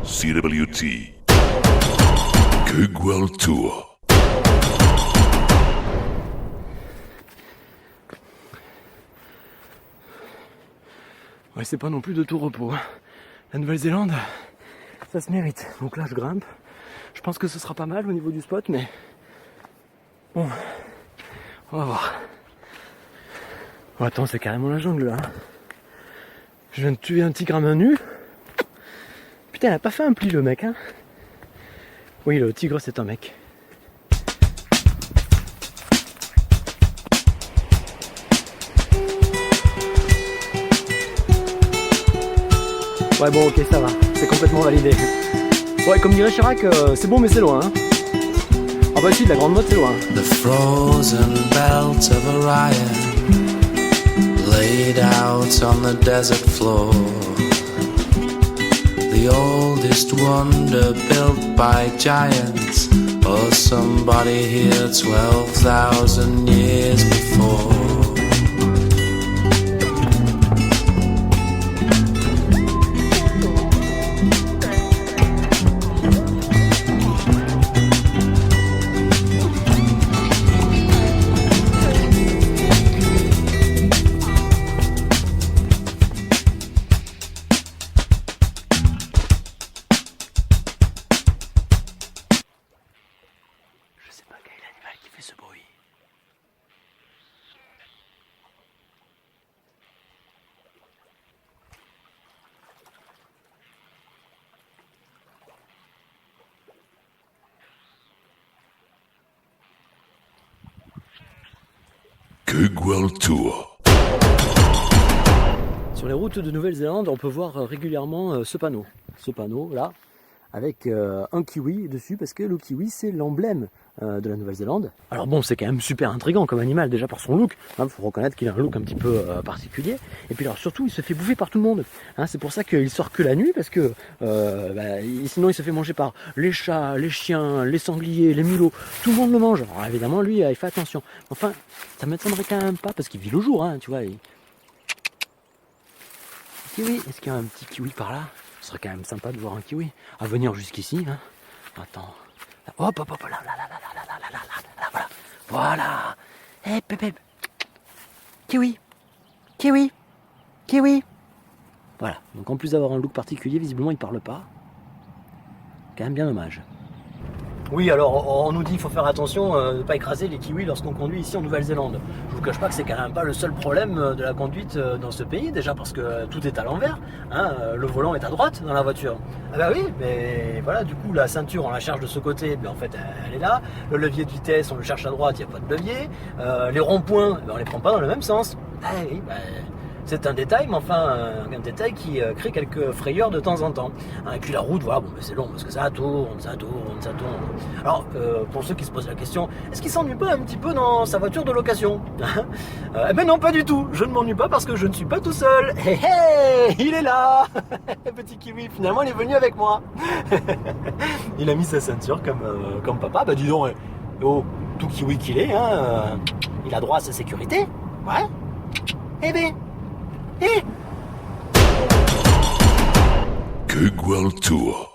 CWT Kug World Tour. Ouais, c'est pas non plus de tout repos. La Nouvelle-Zélande, ça se mérite. Donc là, je grimpe. Je pense que ce sera pas mal au niveau du spot, mais bon, on va voir. Oh, attends, c'est carrément la jungle là. Je viens de tuer un tigre à main nue. Putain, il a pas fait un pli le mec, hein. Oui, le tigre, c'est un mec. Ouais, bon, ok, ça va. C'est complètement validé. Ouais, comme dirait Chirac, c'est bon, mais c'est loin. Hein. Ah bah si, de la grande motte, c'est loin. The frozen belt of Orion laid out on the desert floor. The oldest wonder built by giants, or somebody here 12,000 years before. Je sais pas quel est l'animal qui fait ce bruit. Kug World Tour. Sur les routes de Nouvelle-Zélande, on peut voir régulièrement ce panneau. Ce panneau là, avec un kiwi dessus, parce que le kiwi c'est l'emblème de la Nouvelle-Zélande. Alors bon, c'est quand même super intriguant comme animal, déjà par son look. Il faut reconnaître qu'il a un look un petit peu particulier. Et puis alors surtout, il se fait bouffer par tout le monde. Hein, c'est pour ça qu'il sort que la nuit, parce que sinon il se fait manger par les chats, les chiens, les sangliers, les mulots. Tout le monde le mange. Alors évidemment, lui, il fait attention. Enfin, ça m'étonnerait quand même pas, parce qu'il vit le jour, hein, tu vois. Kiwi, est-ce qu'il y a un petit kiwi par là? Ce serait quand même sympa de voir un kiwi. À venir jusqu'ici, hein. Attends. Hop, hop, hop, là, voilà. Voilà. Hep, hep, hep. Kiwi. Kiwi. Kiwi. Voilà. Donc en plus d'avoir un look particulier, visiblement il parle pas. Quand même bien dommage. Oui, alors on nous dit qu'il faut faire attention de ne pas écraser les kiwis lorsqu'on conduit ici en Nouvelle-Zélande. Je vous cache pas que c'est quand même pas le seul problème de la conduite dans ce pays, déjà parce que tout est à l'envers, hein, le volant est à droite dans la voiture. Ah bah oui, mais voilà, du coup la ceinture on la charge de ce côté, mais en fait elle est là, le levier de vitesse on le cherche à droite, il n'y a pas de levier, les ronds-points on les prend pas dans le même sens. Ah oui, c'est un détail, mais enfin un détail qui crée quelques frayeurs de temps en temps. Et puis la route, voilà, bon, c'est long parce que ça tourne. Alors, pour ceux qui se posent la question, est-ce qu'il s'ennuie pas un petit peu dans sa voiture de location? Eh ben non, pas du tout. Je ne m'ennuie pas parce que je ne suis pas tout seul. Hé hé, il est là, petit kiwi. Finalement, il est venu avec moi. Il a mis sa ceinture comme papa. Bah dis donc, oh, tout kiwi qu'il est, hein, il a droit à sa sécurité. Ouais. Eh ben. Kug World Tour.